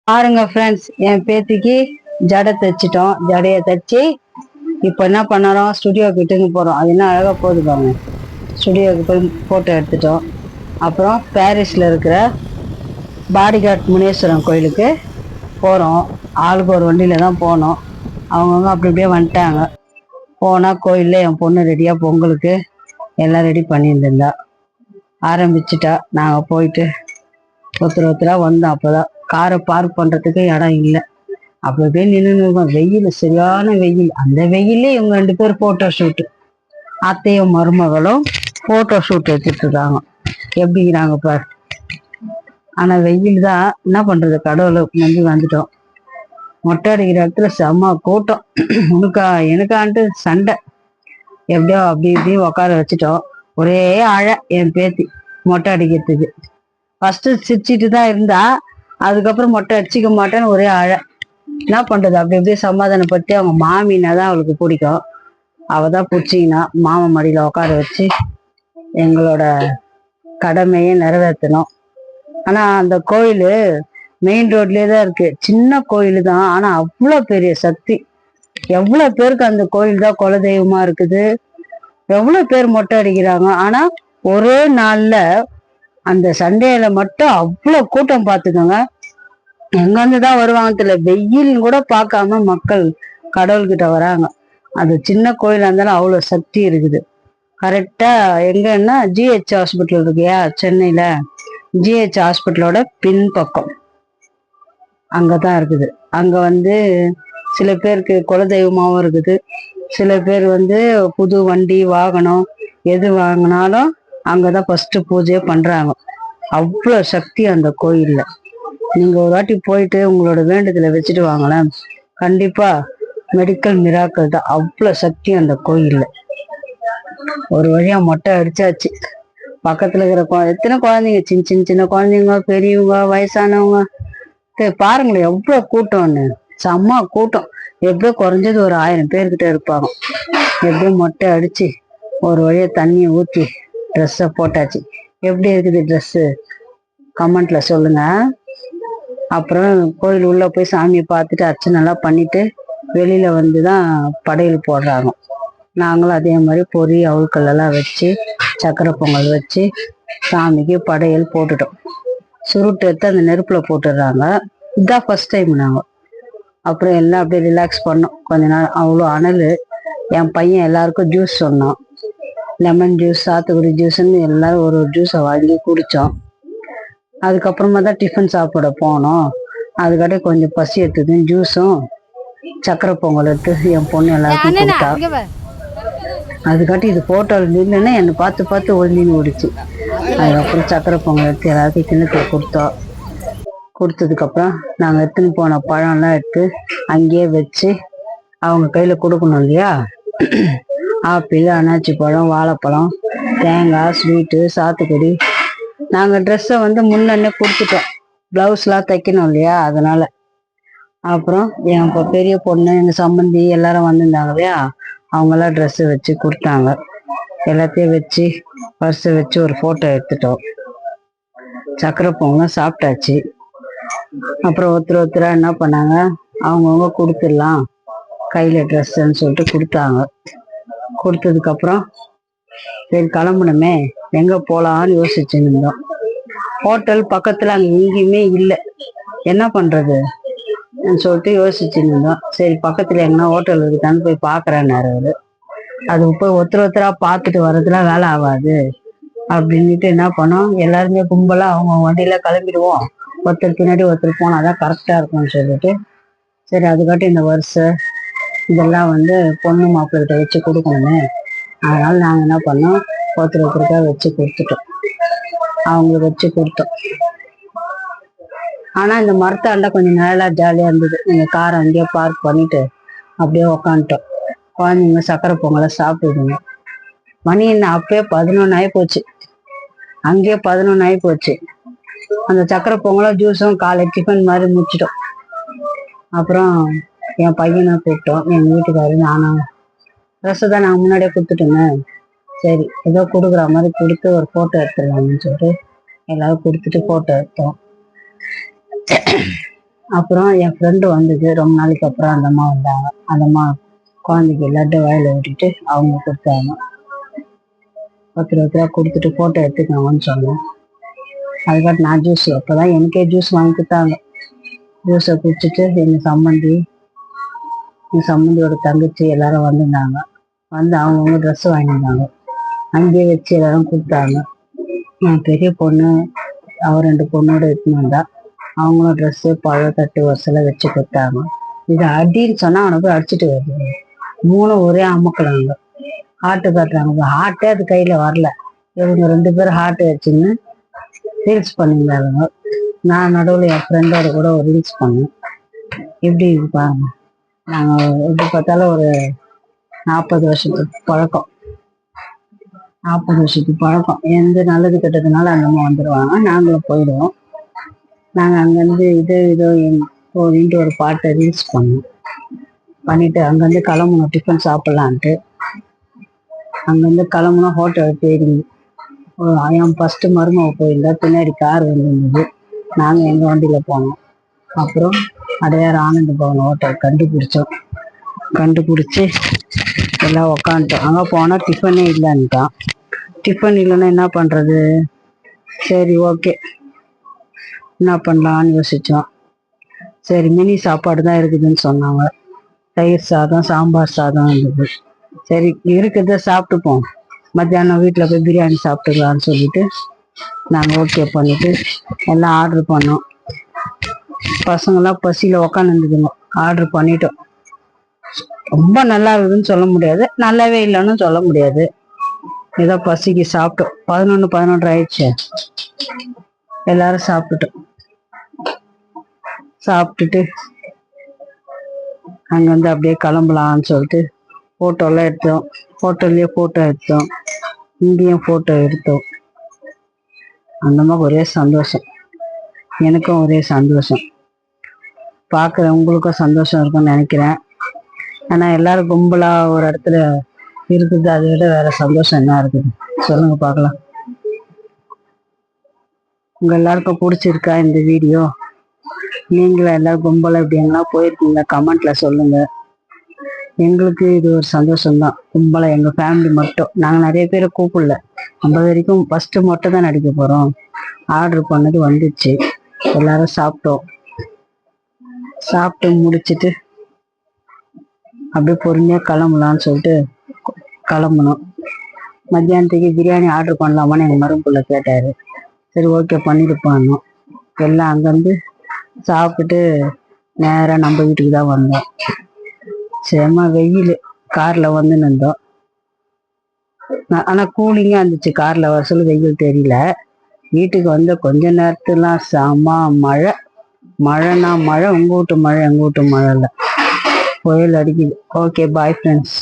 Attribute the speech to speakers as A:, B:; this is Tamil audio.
A: பாருங்க ஃப்ரெண்ட்ஸ், என் பேத்திக்கு ஜடை தைச்சிட்டோம். ஜடையை தைச்சி இப்போ என்ன பண்ணறோம், ஸ்டுடியோ கிட்டுன்னு போகிறோம். அது என்ன அழகாக போகுது பாருங்க. ஸ்டுடியோவுக்கு போய் ஃபோட்டோ எடுத்துட்டோம். அப்புறம் பாரிஸில் இருக்கிற பாடிகார்ட் முனீஸ்வரன் கோயிலுக்கு போகிறோம். ஆளுக்கு ஒரு வண்டியில் தான் போனோம். அவங்கவுங்க அப்படி இப்படியே வந்துட்டாங்க. போனால் கோயிலில் என் பொண்ணு ரெடியாக பொங்கலுக்கு எல்லாம் ரெடி பண்ணியிருந்தா ஆரம்பிச்சிட்டா. நாங்கள் போயிட்டு ஒருத்தராக வந்தோம். அப்போதான் காரை பார்க் பண்ணுறதுக்கு இடம் இல்லை. அப்போ போய் நின்று வெயில், சரியான வெயில். அந்த வெயிலே இவங்க 2 பேர் போட்டோ ஷூட்டு, அத்தையும் மருமகளும் போட்டோ ஷூட் எடுத்துட்டு இருக்காங்க. எப்படிங்கிறாங்க பார். ஆனா வெயில் தான், என்ன பண்றது, கடவுளை நம்பி வந்துட்டோம். மொட்டை அடிக்கிற இடத்துல செம்ம கூட்டம். எனக்கான்ட்டு சண்டை. எப்படியோ அப்படி இப்படி உட்கார வச்சுட்டோம். ஒரே அழ என் பேத்தி மொட்டை அடிக்கிறதுக்கு. ஃபர்ஸ்ட் சிரிச்சிட்டு தான் இருந்தா, அதுக்கப்புறம் மொட்டை அடிச்சிக்க மாட்டேன்னு ஒரே அழ. என்ன பண்றது, அப்படி அப்படியே சமாதானப்பட்டு, அவங்க மாமின்னா தான் அவளுக்கு பிடிக்கும். அவ தான் பிடிச்சிங்கன்னா மாமா மடியில உட்கார வச்சு எங்களோட கடமையை நிறைவேற்றணும். ஆனா அந்த கோயில் மெயின் ரோட்லயே தான் இருக்கு. சின்ன கோயில் தான், ஆனா அவ்வளோ பெரிய சக்தி. எவ்வளவு பேருக்கு அந்த கோயில் தான் குலதெய்வமா இருக்குது. எவ்வளவு பேர் மொட்டை அடிக்கிறாங்க. ஆனா ஒரே நாள்ல அந்த சண்டேல மட்டும் அவ்வளவு கூட்டம் பார்த்துக்கோங்க. எங்க இருந்துதான் வருவாங்க தெரியல. வெயில் கூட பார்க்காம மக்கள் கடவுள்கிட்ட வராங்க. அது சின்ன கோயிலா இருந்தாலும் அவ்வளவு சக்தி இருக்குது. கரெக்டா எங்கன்னா ஜிஹெச் ஹாஸ்பிட்டல் இருக்கியா சென்னையில, ஜிஹெச் ஹாஸ்பிட்டலோட பின்பக்கம் அங்கதான் இருக்குது. அங்க சில பேருக்கு குலதெய்வமாவும் இருக்குது. சில பேர் புது வண்டி வாகனம் எது வாங்கினாலும் அங்கதான் ஃபர்ஸ்ட் பூஜையே பண்றாங்க. அவ்வளோ சக்தி அந்த கோயில்ல. நீங்க ஒரு வாட்டி போயிட்டு உங்களோட வேண்டுதலை வச்சுட்டு வாங்களேன். கண்டிப்பா மெடிக்கல் மிராக்கள் தான். அவ்வளோ சக்தி அந்த கோயில்ல. ஒரு வழியா மொட்டை அடிச்சாச்சு. பக்கத்துல இருக்கிற எத்தனை குழந்தைங்க, சின்ன சின்ன சின்ன குழந்தைங்க, பெரியவங்க, வயசானவங்க, பாருங்களேன் எவ்வளவு கூட்டம்னு. செம்ம கூட்டம். எப்படியோ குறைஞ்சது ஒரு 1000 பேர்கிட்ட இருப்பாங்க. எப்படியோ மொட்டை அடிச்சு ஒரு வழியா தண்ணியை ஊத்தி ட்ரெஸ்ஸை போட்டாச்சு. எப்படி இருக்குது ட்ரெஸ்ஸு, கமெண்ட்ல சொல்லுங்க. அப்புறம் கோயில் உள்ள போய் சாமியை பார்த்துட்டு அர்ச்சனை எல்லாம் பண்ணிட்டு வெளியில வந்துதான் படையல் போடுறாங்க. நாங்களும் அதே மாதிரி பொரி அவுள்கள் எல்லாம் வச்சு சக்கரை பொங்கல் வச்சு சாமிக்கு படையல் போட்டுட்டோம். சுருட்டு எடுத்து அந்த நெருப்புல போட்டுடுறாங்க. இதுதான் ஃபர்ஸ்ட் டைம் நாங்க. அப்புறம் எல்லாம் அப்படியே ரிலாக்ஸ் பண்ணோம் கொஞ்ச நாள். அவ்வளோ அனல். என் பையன் எல்லாருக்கும் ஜூஸ் சொன்னான். லெமன் ஜூஸ், சாத்துக்குடி ஜூஸ்ன்னு எல்லாரும் ஒரு ஜூஸை வாங்கி குடித்தோம். அதுக்கப்புறமா தான் டிஃபன் சாப்பிட போனோம். அதுக்காட்டி கொஞ்சம் பசி எடுத்தது. ஜூஸும் சக்கரை பொங்கல் எடுத்து என் பொண்ணு எல்லாருக்கும் கொடுத்தா. அதுக்காட்டி இது போட்டோல் நின்றுன்னா என்னை பார்த்து ஒளிஞ்சின்னு ஓடிச்சு. அதுக்கப்புறம் சக்கரை பொங்கல் எடுத்து எல்லாருக்கும் கிண்ணத்தில் கொடுத்தோம். கொடுத்ததுக்கப்புறம் நாங்கள் எடுத்துன்னு போன பழம்லாம் எடுத்து அங்கேயே வச்சு அவங்க கையில் கொடுக்கணும் இல்லையா. ஆப்பிள், அன்னாச்சி பழம், வாழைப்பழம், தேங்காய், ஸ்வீட்டு, சாத்துக்குடி. நாங்கள் ட்ரெஸ்ஸை முன்னே கொடுத்துட்டோம். ப்ளவுஸ்லாம் தைக்கணும் இல்லையா, அதனால. அப்புறம் என் பெரிய பொண்ணு, எங்கள் சம்பந்தி எல்லாரும் வந்திருந்தாங்க இல்லையா, அவங்கெல்லாம் ட்ரெஸ்ஸை வச்சு கொடுத்தாங்க. எல்லாத்தையும் வச்சு பர்ஸை வச்சு ஒரு ஃபோட்டோ எடுத்துட்டோம். சக்கரை பொங்கலும் சாப்பிட்டாச்சு. அப்புறம் ஒருத்தரா என்ன பண்ணாங்க, அவங்கவுங்க கொடுத்துடலாம் கையில் ட்ரெஸ்ஸுன்னு சொல்லிட்டு கொடுத்தாங்க. கொடுத்ததுக்கப்புறம் சரி கிளம்பணுமே, எங்கே போகலான்னு யோசிச்சுன்னு இருந்தோம். ஹோட்டல் பக்கத்தில் அங்கே எங்கேயுமே இல்லை. என்ன பண்ணுறது சொல்லிட்டு யோசிச்சுன்னு இருந்தோம். சரி பக்கத்தில் எங்கன்னா ஹோட்டல் இருக்குதான்னு போய் பார்க்குறேன்னாரு அவரு. அது போய் ஒருத்தரா பார்த்துட்டு வர்றதுலாம் வேலை ஆகாது அப்படின்ட்டு என்ன பண்ணோம், எல்லாருமே கும்பலாக அவங்க வண்டியில கிளம்பிடுவோம். ஒருத்தர் பின்னாடி ஒருத்தர் போனாதான் கரெக்டாக இருக்கும்னு சொல்லிட்டு, சரி அதுக்காட்டி இந்த வருஷம் இதெல்லாம் பொண்ணு மாப்பிள்ளைகிட்ட வச்சு கொடுக்கணுமே, அதனால நாங்கள் என்ன பண்ணோம், ஒருத்தருக்கா வச்சு கொடுத்துட்டோம். அவங்களுக்கு வச்சு கொடுத்தோம். ஆனால் இந்த மரத்தாண்டா கொஞ்சம் நல்லா ஜாலியாக இருந்தது. எங்கள் காரை அங்கேயே பார்க் பண்ணிட்டு அப்படியே உக்காந்துட்டோம். குழந்தைங்க சக்கரை பொங்கலை சாப்பிடுதுங்க. மணி என்ன அப்பயே 11 ஆகி போச்சு. அங்கேயே 11 ஆகி போச்சு. அந்த சக்கரை பொங்கலும் ஜூஸும் காலை டிஃபன் மாதிரி முடிச்சிட்டோம். அப்புறம் என் பையனை கூப்பிட்டோம், எங்கள் வீட்டுக்காரு, நானும். ட்ரெஸ்ஸை தான் நாங்கள் முன்னாடியே கொடுத்துட்டோங்க. சரி ஏதோ கொடுக்குற மாதிரி கொடுத்து ஒரு ஃபோட்டோ எடுத்துடலாம்னு சொல்லிட்டு எல்லாரும் கொடுத்துட்டு ஃபோட்டோ எடுத்தோம். அப்புறம் என் ஃப்ரெண்டு வந்தது ரொம்ப நாளைக்கு அப்புறம் அந்த அம்மா வந்தாங்க. அந்த அம்மா குழந்தைக்கு லட்டு வாயில விட்டுட்டு அவங்க கொடுத்தாங்க. 10 ரூபா கொடுத்துட்டு போட்டோ எடுத்துக்கோங்கன்னு சொன்னேன். அதுக்காக நான் ஜூஸ் அப்போதான் எனக்கே ஜூஸ் வாங்கி கொடுத்தாங்க. ஜூஸை குடிச்சிட்டு எங்கள் சம்மந்தியோட தங்கச்சி எல்லாரும் வந்திருந்தாங்க. வந்து அவங்கவுங்க ட்ரெஸ் வாங்கியிருந்தாங்க. அங்கேயே வச்சு எல்லாரும் கொடுத்தாங்க. என் பெரிய பொண்ணு அவ 2 பொண்ணோட எடுத்துன்னு வந்தா. அவங்களும் ட்ரெஸ்ஸு பழம் தட்டு வரிசையில் வச்சு கொடுத்தாங்க. இது அடின்னு சொன்னா அவனை போய் அடிச்சுட்டு வருது. 3 ஒரே அமுக்கலாங்க. ஹார்ட்டு காட்டுறாங்க. ஹார்ட்டே அது கையில வரல. இவங்க 2 பேரும் ஹார்ட் வச்சுன்னு ரீல்ஸ் பண்ணியிருந்தாங்க. நான் நடுவில் என் ஃப்ரெண்டோட கூட ஒரு ரீல்ஸ் பண்ணேன். எப்படி இது பாருங்க. நாங்கள் எப்படி பார்த்தாலும் ஒரு 40 வருஷத்துக்கு பழக்கம். 40 வருஷத்துக்கு பழக்கம். எந்த நல்லது கெட்டதுனால அந்த அம்மா வந்துடுவாங்க. நாங்களும் போயிடுவோம். நாங்கள் அங்கேருந்து இதோ போயிட்டு ஒரு பாட்டை ரீல்ஸ் பண்ணோம். பண்ணிட்டு அங்கேருந்து கிளம்பணும் டிஃபன் சாப்பிட்லான்ட்டு. அங்கேருந்து கிளம்புனா ஹோட்டல் தேடி என் ஃபஸ்ட்டு மருமக போயிருந்தா. பின்னாடி கார் வந்துருந்தது. நாங்கள் எங்கள் வண்டியில் போனோம். அப்புறம் அடையார் ஆனந்த பவன் ஹோட்டல் கண்டுபிடிச்சி எல்லாம் உக்காந்துட்டோம். அங்கே போனால் டிஃபனே இல்லைன்னுட்டான். டிஃபன் இல்லைன்னா என்ன பண்ணுறது? சரி ஓகே என்ன பண்ணலான்னு யோசித்தோம். சரி மினி சாப்பாடு தான் இருக்குதுன்னு சொன்னாங்க. தயிர் சாதம் சாம்பார் சாதம் இருந்தது. சரி இருக்கிறத சாப்பிட்டுப்போம், மத்தியானம் வீட்டில் போய் பிரியாணி சாப்பிட்டுக்கலான்னு சொல்லிட்டு நாங்கள் ஓகே பண்ணிட்டு எல்லாம் ஆர்டர் பண்ணோம். பசங்களாம் பசியில் உக்காந்துருந்துதுங்க. ஆர்டர் பண்ணிட்டோம். ரொம்ப நல்லா இருக்குதுன்னு சொல்ல முடியாது, நல்லாவே இல்லைன்னு சொல்ல முடியாது. ஏதோ பசிக்கு சாப்பிட்டோம். 11 ஆயிடுச்சு. எல்லாரும் சாப்பிட்டுட்டு அங்கேருந்து அப்படியே கிளம்பலான்னு சொல்லிட்டு ஃபோட்டோலாம் எடுத்தோம். ஹோட்டல்லையே ஃபோட்டோ எடுத்தோம், இங்கேயும் ஃபோட்டோ எடுத்தோம். அந்த மாதிரி ஒரே சந்தோஷம். எனக்கும் ஒரே சந்தோஷம். பார்க்குற உங்களுக்கும் சந்தோஷம் இருக்கும்னு நினைக்கிறேன். ஆனால் எல்லாரும் கும்பலாக ஒரு இடத்துல இருக்குது, அதை விட வேற சந்தோஷம் என்ன இருக்குது சொல்லுங்க பார்க்கலாம். உங்கள் எல்லாருக்கும் பிடிச்சிருக்கா இந்த வீடியோ? நீங்களும் எல்லாரும் கும்பலாக இப்படி எங்கன்னா போயிருக்கீங்க கமெண்ட்ல சொல்லுங்க. எங்களுக்கு இது ஒரு சந்தோஷம்தான். கும்பலாக எங்கள் ஃபேமிலி மட்டும். நாங்கள் நிறைய பேரை கூப்பிடல. 50 வரைக்கும் ஃபஸ்ட்டு மட்டும் தான் நடிக்க போகிறோம். ஆர்டர் பண்ணது வந்துச்சு. எல்லாரும் சாப்பிட்டு முடிச்சுட்டு அப்படியே பொறுமையாக கிளம்பலான்னு சொல்லிட்டு கிளம்பணும். மத்தியானத்துக்கு பிரியாணி ஆர்டர் பண்ணலாமான்னு எங்கள் மருமப்புள்ள கேட்டார். சரி ஓகே பண்ணிட்டு எல்லாம் அங்கேருந்து சாப்பிட்டுட்டு நேராக நம்ம வீட்டுக்கு தான் வந்தோம். செம்ம வெயில். காரில் வந்து நின்றோம். ஆனால் கூலிங்காக இருந்துச்சு. காரில் வர சொல்லி வெயில் தெரியல. வீட்டுக்கு வந்த கொஞ்ச நேரத்துலாம் செம்ம மழைனா மழை. உங்கள் வீட்டு மழை, எங்கள் வீட்டு மழை இல்லை, புயல் அடிக்குது. Okay bye friends.